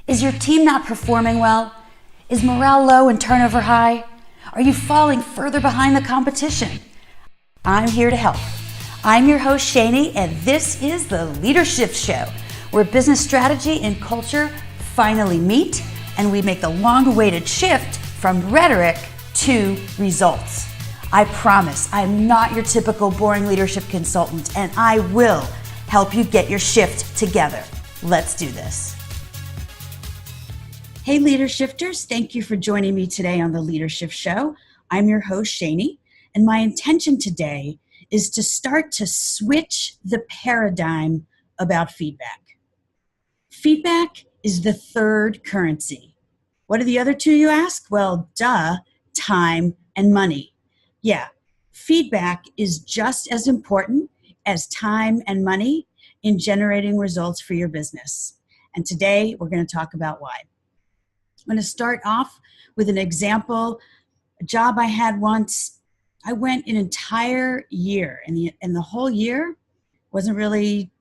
Is your team not performing well? Is morale low and turnover high? Are you falling further behind the competition? I'm here to help. I'm your host, Shani, and this is the Leadership Show, where business strategy and culture finally meet and we make the long-awaited shift from rhetoric to results. I promise I'm not your typical boring leadership consultant, and I will help you get your shift together. Let's do this. Hey, Leader Shifters, thank you for joining me today on the Leadership Show. I'm your host, Shani, and my intention today is to start to switch the paradigm about feedback. Feedback is the third currency. What are the other two, you ask? Well, time and money. Yeah, feedback is just as important as time and money in generating results for your business. And today we're going to talk about why. I'm going to start off with an example. A job I had once, I went an entire year, and the whole year wasn't really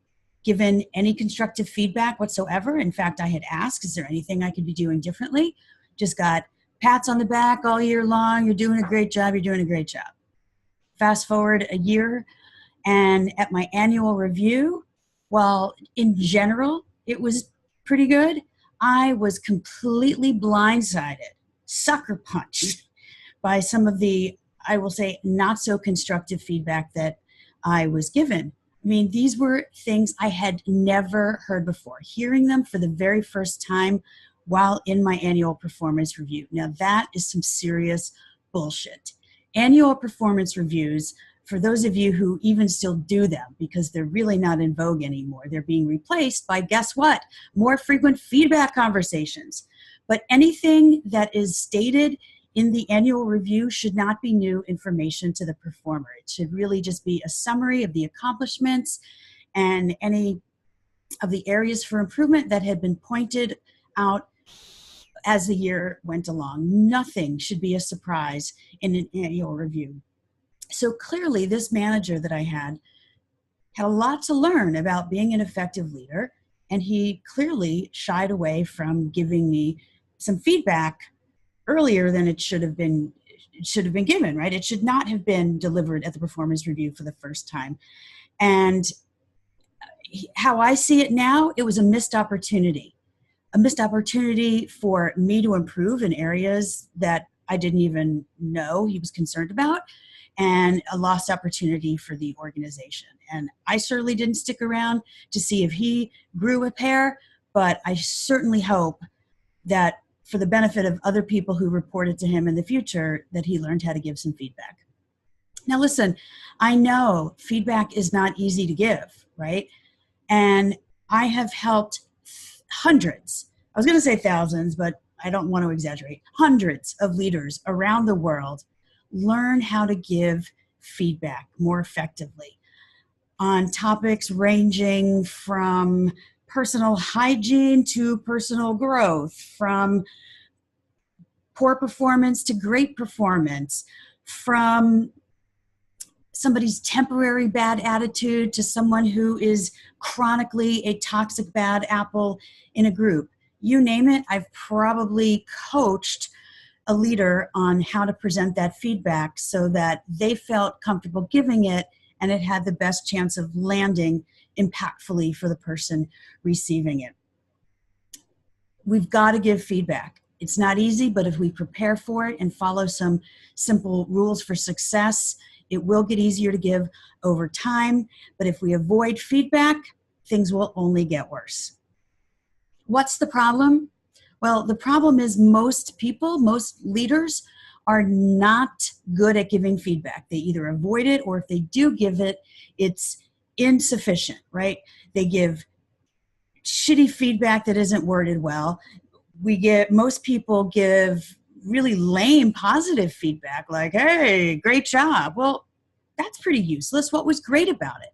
given any constructive feedback whatsoever. In fact, I had asked, is there anything I could be doing differently? Just got pats on the back all year long. You're doing a great job. You're doing a great job. Fast forward a year, and at my annual review, while in general it was pretty good, I was completely blindsided, sucker punched by some of the, I will say, not so constructive feedback that I was given. I mean, these were things I had never heard before. Hearing them for the very first time while in my annual performance review. Now that is some serious bullshit. Annual performance reviews, for those of you who even still do them, because they're really not in vogue anymore, they're being replaced by, guess what? More frequent feedback conversations. But anything that is stated in the annual review should not be new information to the performer. It should really just be a summary of the accomplishments and any of the areas for improvement that had been pointed out as the year went along. Nothing should be a surprise in an annual review. So clearly this manager that I had a lot to learn about being an effective leader, and he clearly shied away from giving me some feedback earlier than it should have been given, right? It should not have been delivered at the performance review for the first time. And how I see it now, it was a missed opportunity for me to improve in areas that I didn't even know he was concerned about, and a lost opportunity for the organization. And I certainly didn't stick around to see if he grew a pair, but I certainly hope that for the benefit of other people who reported to him in the future, that he learned how to give some feedback. Now listen, I know feedback is not easy to give, right? And I have helped hundreds, I was going to say thousands, but I don't want to exaggerate, hundreds of leaders around the world learn how to give feedback more effectively on topics ranging from personal hygiene to personal growth, from poor performance to great performance, from somebody's temporary bad attitude to someone who is chronically a toxic bad apple in a group. You name it, I've probably coached a leader on how to present that feedback so that they felt comfortable giving it and it had the best chance of landing impactfully for the person receiving it. We've got to give feedback. It's not easy, but if we prepare for it and follow some simple rules for success, it will get easier to give over time. But if we avoid feedback, things will only get worse. What's the problem? Well, the problem is most leaders are not good at giving feedback. They either avoid it, or if they do give it, it's insufficient, right? They give shitty feedback that isn't worded well. Most people give really lame positive feedback like, hey, great job. Well, that's pretty useless. What was great about it?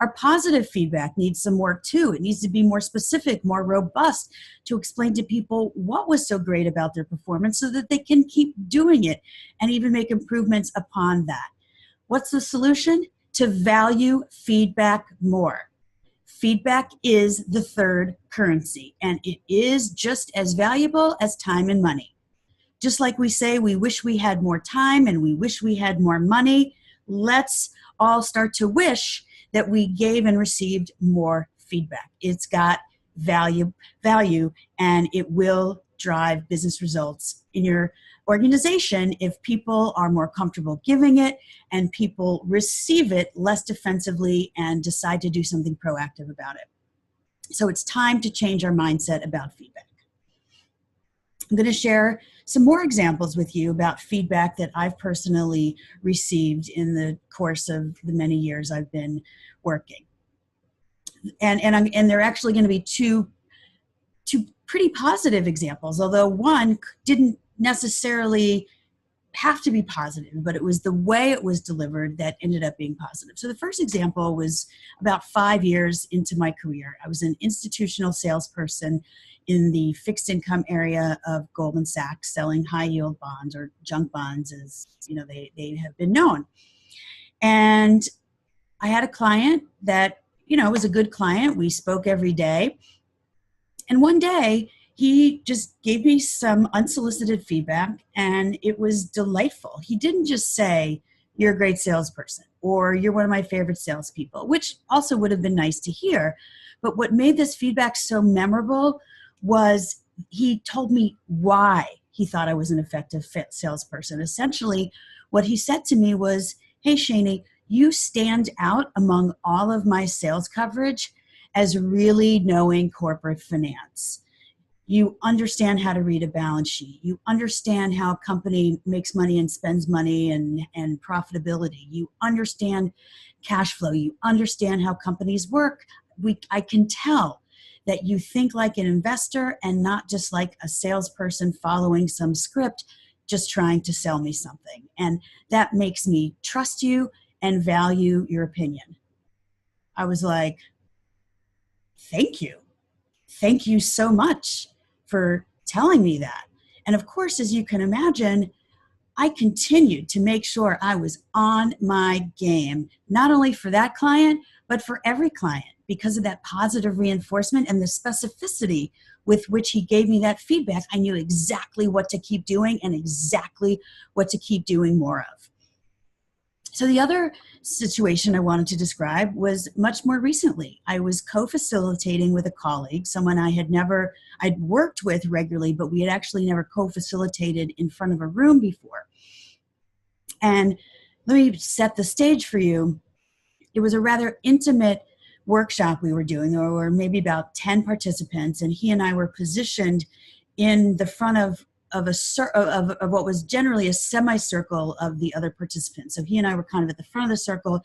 Our positive feedback needs some work too. It needs to be more specific, more robust, to explain to people what was so great about their performance so that they can keep doing it and even make improvements upon that. What's the solution? To value feedback more. Feedback is the third currency, and it is just as valuable as time and money. Just like we say we wish we had more time and we wish we had more money, let's all start to wish that we gave and received more feedback. It's got value, and it will drive business results in your organization if people are more comfortable giving it and people receive it less defensively and decide to do something proactive about it. So it's time to change our mindset about feedback. I'm going to share some more examples with you about feedback that I've personally received in the course of the many years I've been working. And they're actually going to be two pretty positive examples, although one didn't necessarily have to be positive, but it was the way it was delivered that ended up being positive. So the first example was about 5 years into my career. I was an institutional salesperson in the fixed income area of Goldman Sachs, selling high yield bonds, or junk bonds as they have been known. And I had a client that was a good client. We spoke every day. And one day he just gave me some unsolicited feedback, and it was delightful. He didn't just say, "You're a great salesperson," or "You're one of my favorite salespeople," which also would have been nice to hear. But what made this feedback so memorable was he told me why he thought I was an effective salesperson. Essentially, what he said to me was, "Hey, Shani, you stand out among all of my sales coverage as really knowing corporate finance. You understand how to read a balance sheet. You understand how a company makes money and spends money and profitability. You understand cash flow. You understand how companies work. I can tell that you think like an investor and not just like a salesperson following some script, just trying to sell me something. And that makes me trust you and value your opinion." I was like, "Thank you. Thank you so much for telling me that." And of course, as you can imagine, I continued to make sure I was on my game, not only for that client, but for every client, because of that positive reinforcement and the specificity with which he gave me that feedback. I knew exactly what to keep doing and exactly what to keep doing more of. So the other situation I wanted to describe was much more recently. I was co-facilitating with a colleague, someone I'd worked with regularly, but we had actually never co-facilitated in front of a room before. And let me set the stage for you. It was a rather intimate workshop we were doing. There were maybe about 10 participants, and he and I were positioned in the front of what was generally a semicircle of the other participants. So he and I were kind of at the front of the circle,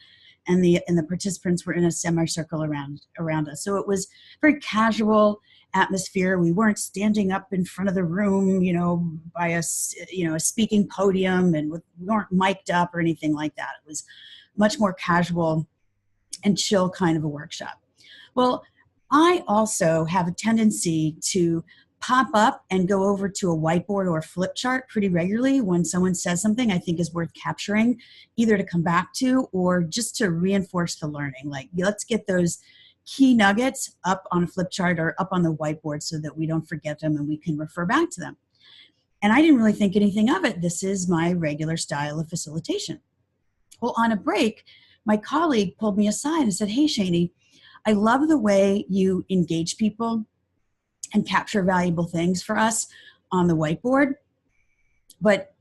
and the participants were in a semicircle around us. So it was very casual atmosphere. We weren't standing up in front of the room, by a speaking podium, and we weren't mic'd up or anything like that. It was much more casual and chill kind of a workshop. Well, I also have a tendency to pop up and go over to a whiteboard or a flip chart pretty regularly when someone says something I think is worth capturing, either to come back to or just to reinforce the learning. Like, let's get those key nuggets up on a flip chart or up on the whiteboard so that we don't forget them and we can refer back to them. And I didn't really think anything of it. This is my regular style of facilitation. Well, on a break, my colleague pulled me aside and said, "Hey, Shani, I love the way you engage people and capture valuable things for us on the whiteboard. But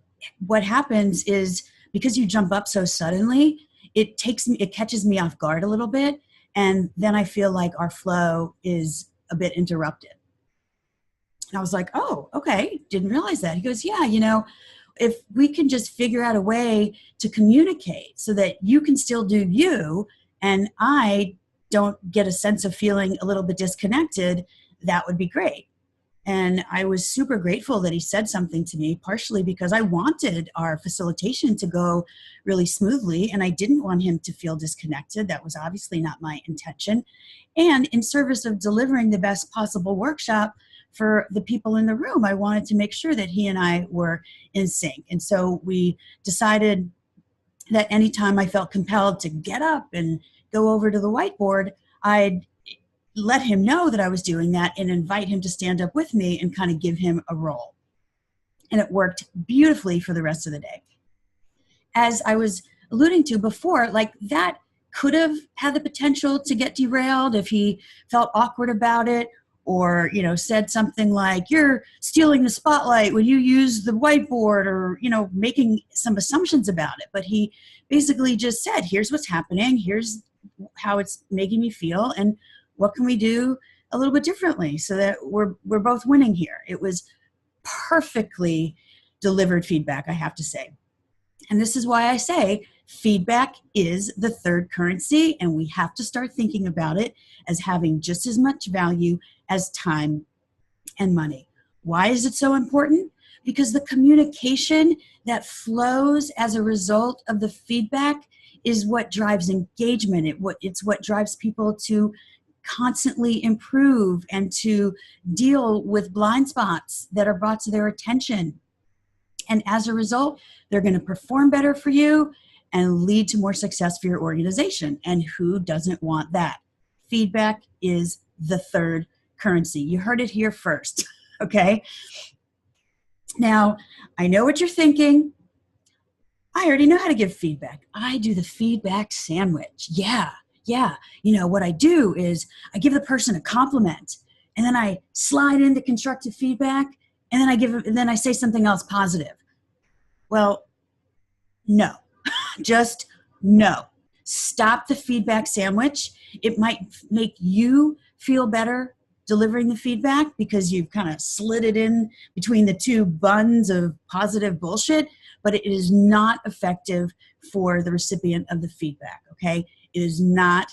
what happens is, because you jump up so suddenly, it catches me off guard a little bit. And then I feel like our flow is a bit interrupted." And I was like, "Oh, okay. Didn't realize that." He goes, "Yeah, if we can just figure out a way to communicate so that you can still do you and I don't get a sense of feeling a little bit disconnected, that would be great." And I was super grateful that he said something to me, partially because I wanted our facilitation to go really smoothly and I didn't want him to feel disconnected. That was obviously not my intention. And in service of delivering the best possible workshop for the people in the room, I wanted to make sure that he and I were in sync. And so we decided that anytime I felt compelled to get up and go over to the whiteboard, I'd let him know that I was doing that and invite him to stand up with me and kind of give him a role. And it worked beautifully for the rest of the day. As I was alluding to before, like that could have had the potential to get derailed if he felt awkward about it, or, you know, said something like, you're stealing the spotlight when you use the whiteboard, or, you know, making some assumptions about it. But he basically just said, here's what's happening, here's how it's making me feel, and what can we do a little bit differently so that we're both winning here. It was perfectly delivered feedback, I have to say. And this is why I say feedback is the third currency, and we have to start thinking about it as having just as much value as time and money. Why is it so important? Because the communication that flows as a result of the feedback is what drives engagement. It's what drives people to constantly improve and to deal with blind spots that are brought to their attention. And as a result, they're going to perform better for you and lead to more success for your organization. And who doesn't want that? Feedback is the third currency. You heard it here first, okay? Now, I know what you're thinking. I already know how to give feedback. I do the feedback sandwich. Yeah. You know, what I do is I give the person a compliment, and then I slide into constructive feedback, and then I say something else positive. Well, no, just no. Stop the feedback sandwich. It might make you feel better delivering the feedback because you've kind of slid it in between the two buns of positive bullshit, but it is not effective for the recipient of the feedback, okay? It is not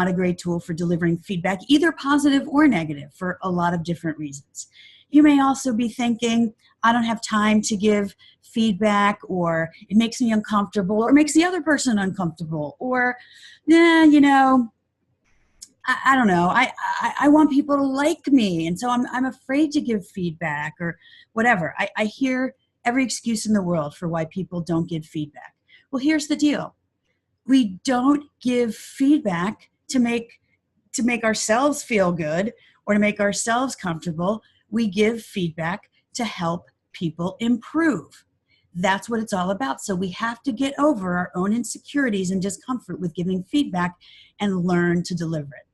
a great tool for delivering feedback, either positive or negative, for a lot of different reasons. You may also be thinking, I don't have time to give feedback, or it makes me uncomfortable, or makes the other person uncomfortable, or, you know, I don't know. I want people to like me, and so I'm afraid to give feedback, or whatever. I hear every excuse in the world for why people don't give feedback. Well, here's the deal. We don't give feedback to make ourselves feel good or to make ourselves comfortable. We give feedback to help people improve. That's what it's all about. So we have to get over our own insecurities and discomfort with giving feedback and learn to deliver it.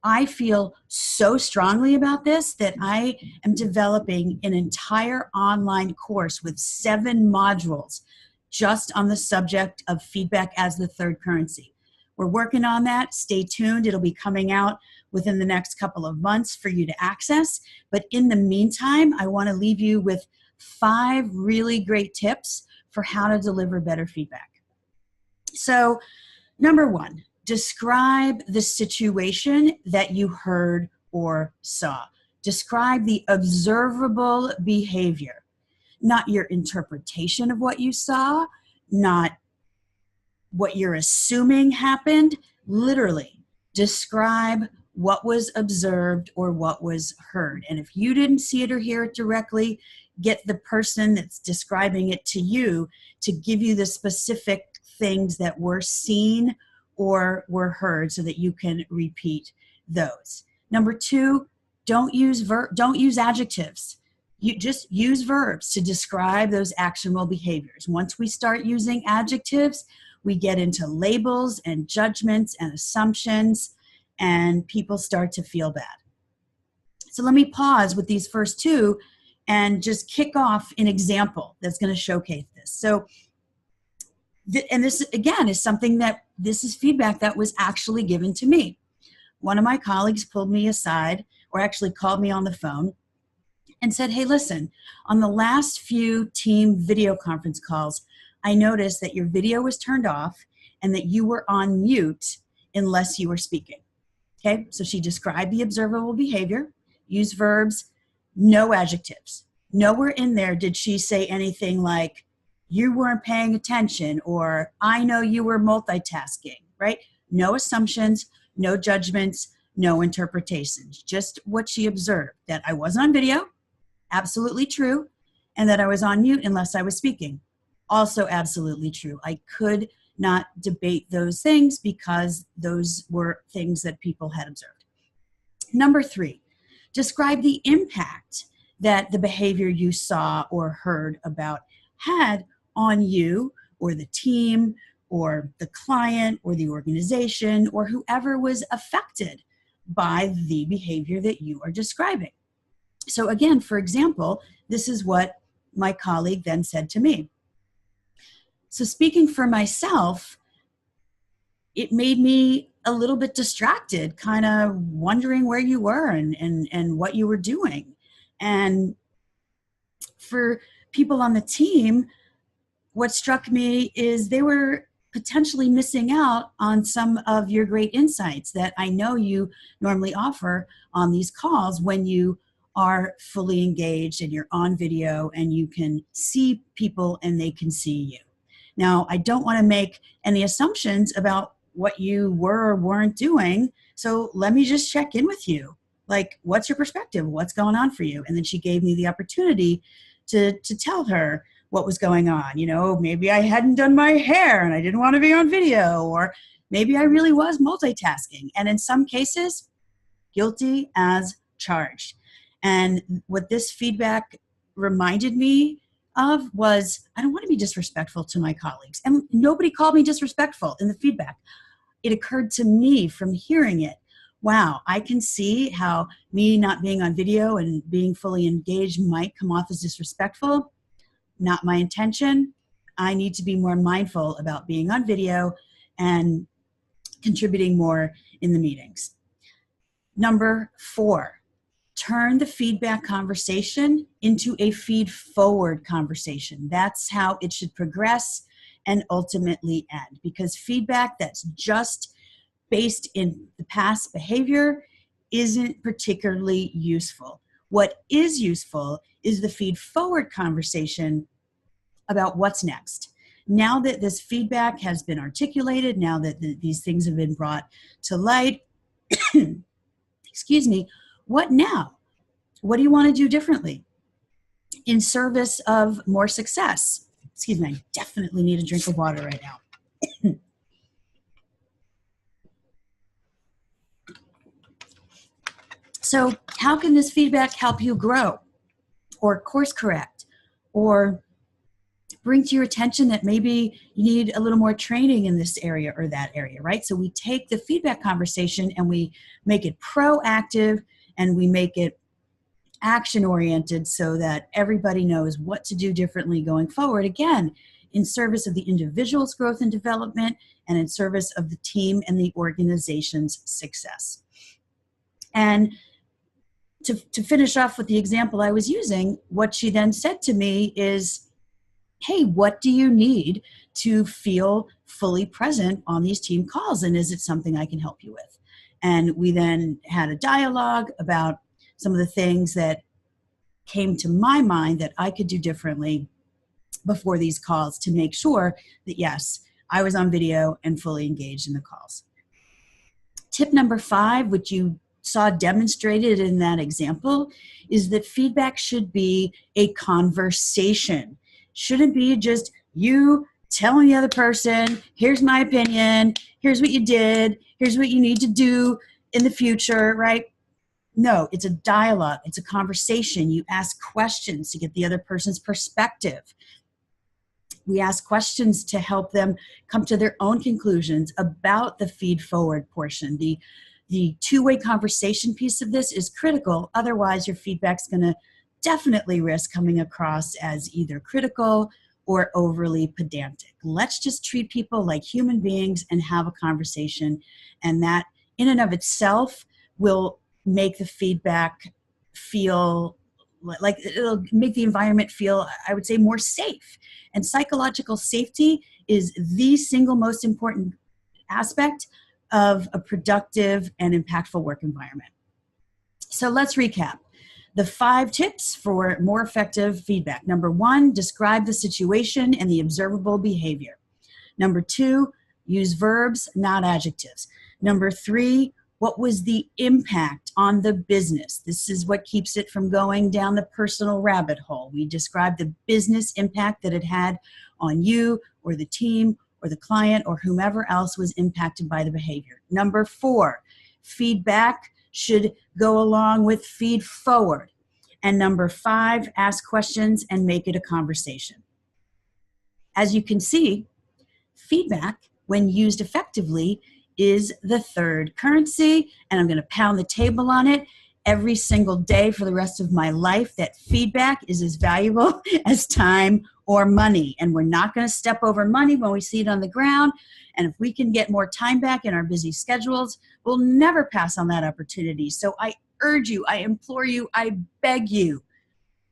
I feel so strongly about this that I am developing an entire online course with 7 modules just on the subject of feedback as the third currency. We're working on that. Stay tuned. It'll be coming out within the next couple of months for you to access. But in the meantime, I want to leave you with 5 really great tips for how to deliver better feedback. So, number 1, describe the situation that you heard or saw. Describe the observable behavior, not your interpretation of what you saw, not what you're assuming happened. Literally, describe what was observed or what was heard. And if you didn't see it or hear it directly, get the person that's describing it to you to give you the specific things that were seen or were heard so that you can repeat those. Number 2, don't use adjectives. You just use verbs to describe those actionable behaviors. Once we start using adjectives, we get into labels and judgments and assumptions, and people start to feel bad. So let me pause with these first 2 and just kick off an example that's going to showcase this. So, and this again is this is feedback that was actually given to me. One of my colleagues pulled me aside, or actually called me on the phone, and said, hey, listen, on the last few team video conference calls, I noticed that your video was turned off and that you were on mute unless you were speaking. Okay, so she described the observable behavior, used verbs, no adjectives. Nowhere in there did she say anything like, you weren't paying attention, or I know you were multitasking, right? No assumptions, no judgments, no interpretations, just what she observed, that I wasn't on video, absolutely true, and that I was on mute unless I was speaking, also absolutely true. I could not debate those things because those were things that people had observed. Number 3, describe the impact that the behavior you saw or heard about had on you or the team or the client or the organization or whoever was affected by the behavior that you are describing. So again, for example, this is what my colleague then said to me. So speaking for myself, it made me a little bit distracted, kind of wondering where you were and what you were doing. And for people on the team, what struck me is they were potentially missing out on some of your great insights that I know you normally offer on these calls when you are fully engaged and you're on video and you can see people and they can see you. Now, I don't want to make any assumptions about what you were or weren't doing, so let me just check in with you. Like, what's your perspective? What's going on for you? And then she gave me the opportunity to tell her what was going on. You know, maybe I hadn't done my hair and I didn't want to be on video, or maybe I really was multitasking. And in some cases, guilty as charged. And what this feedback reminded me of was, I don't want to be disrespectful to my colleagues. And nobody called me disrespectful in the feedback. It occurred to me from hearing it, wow, I can see how me not being on video and being fully engaged might come off as disrespectful. Not my intention. I need to be more mindful about being on video and contributing more in the meetings. Number 4, turn the feedback conversation into a feed-forward conversation. That's how it should progress and ultimately end, because feedback that's just based in the past behavior isn't particularly useful. What is useful is the feed-forward conversation about what's next. Now that this feedback has been articulated, now that these things have been brought to light, excuse me, what now? What do you want to do differently in service of more success? Excuse me, I definitely need a drink of water right now. So how can this feedback help you grow or course correct or bring to your attention that maybe you need a little more training in this area or that area, right? So we take the feedback conversation and we make it proactive and we make it action-oriented so that everybody knows what to do differently going forward, again, in service of the individual's growth and development and in service of the team and the organization's success. And to finish off with the example I was using, what she then said to me is, hey, what do you need to feel fully present on these team calls? And is it something I can help you with? And we then had a dialogue about some of the things that came to my mind that I could do differently before these calls to make sure that, yes, I was on video and fully engaged in the calls. Tip number 5, which you saw demonstrated in that example, is that feedback should be a conversation. Shouldn't be just you telling the other person, here's my opinion, here's what you did, here's what you need to do in the future, right? No, it's a dialogue. It's a conversation. You ask questions to get the other person's perspective. We ask questions to help them come to their own conclusions about the feed-forward portion. The two-way conversation piece of this is critical. Otherwise, your feedback's going to definitely risk coming across as either critical or overly pedantic. Let's just treat people like human beings and have a conversation. And that, in and of itself, will make the feedback feel like it'll make the environment feel, I would say, more safe. And psychological safety is the single most important aspect of a productive and impactful work environment. So let's recap. The 5 tips for more effective feedback. Number 1, describe the situation and the observable behavior. Number 2, use verbs, not adjectives. Number 3, what was the impact on the business? This is what keeps it from going down the personal rabbit hole. We describe the business impact that it had on you or the team or the client or whomever else was impacted by the behavior. Number 4, feedback should go along with feed forward. And number 5, ask questions and make it a conversation. As you can see, feedback, when used effectively, is the third currency, and I'm going to pound the table on it every single day for the rest of my life, that feedback is as valuable as time or money. And we're not going to step over money when we see it on the ground. And if we can get more time back in our busy schedules, we'll never pass on that opportunity. So I urge you, I implore you, I beg you,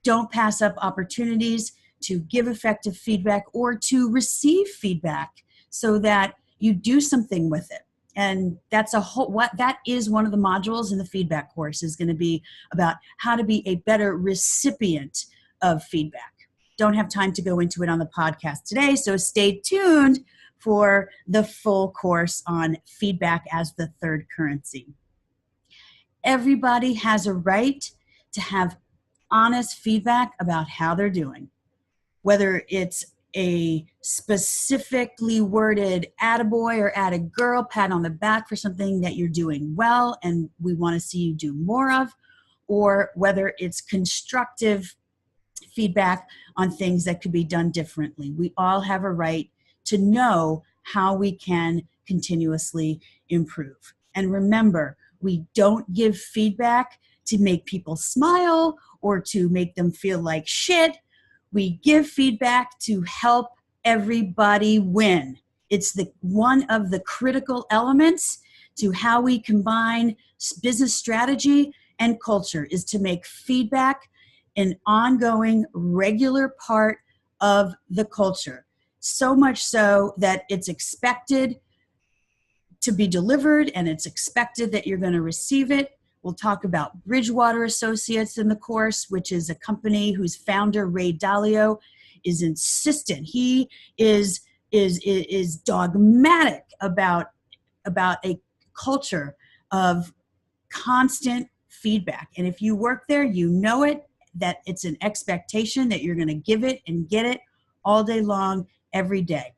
don't pass up opportunities to give effective feedback or to receive feedback so that you do something with it. And that's that is one of the modules in the feedback course, is going to be about how to be a better recipient of feedback. Don't have time to go into it on the podcast today, so stay tuned for the full course on feedback as the third currency. Everybody has a right to have honest feedback about how they're doing, whether it's a specifically worded attaboy or attagirl pat on the back for something that you're doing well and we want to see you do more of, or whether it's constructive feedback on things that could be done differently. We all have a right to know how we can continuously improve. And remember, we don't give feedback to make people smile or to make them feel like shit. We give feedback to help everybody win. It's one of the critical elements to how we combine business strategy and culture, is to make feedback an ongoing, regular part of the culture. So much so that it's expected to be delivered and it's expected that you're going to receive it. We'll talk about Bridgewater Associates in the course, which is a company whose founder, Ray Dalio, is insistent. He is dogmatic about a culture of constant feedback. And if you work there, you know it, that it's an expectation that you're going to give it and get it all day long, every day.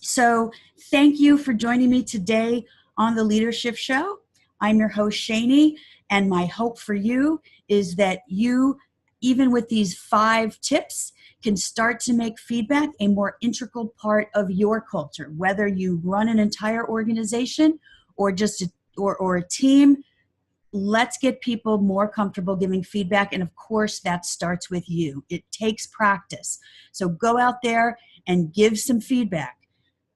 So thank you for joining me today on the Leadership Show. I'm your host, Shani, and my hope for you is that you, even with these 5 tips, can start to make feedback a more integral part of your culture, whether you run an entire organization or just a team. Let's get people more comfortable giving feedback, and of course, that starts with you. It takes practice. So go out there and give some feedback.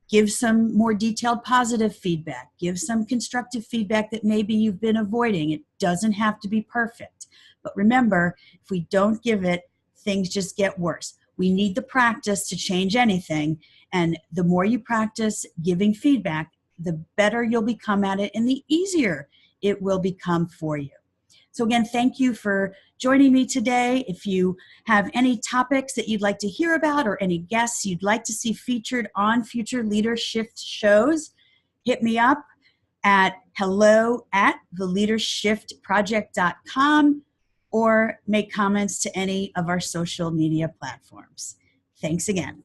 Give some more detailed positive feedback. Give some constructive feedback that maybe you've been avoiding. It doesn't have to be perfect. But remember, if we don't give it, things just get worse. We need the practice to change anything. And the more you practice giving feedback, the better you'll become at it and the easier it will become for you. So again, thank you for joining me today. If you have any topics that you'd like to hear about or any guests you'd like to see featured on future Leadership shows, hit me up at hello@theleadershiftproject.com or make comments to any of our social media platforms. Thanks again.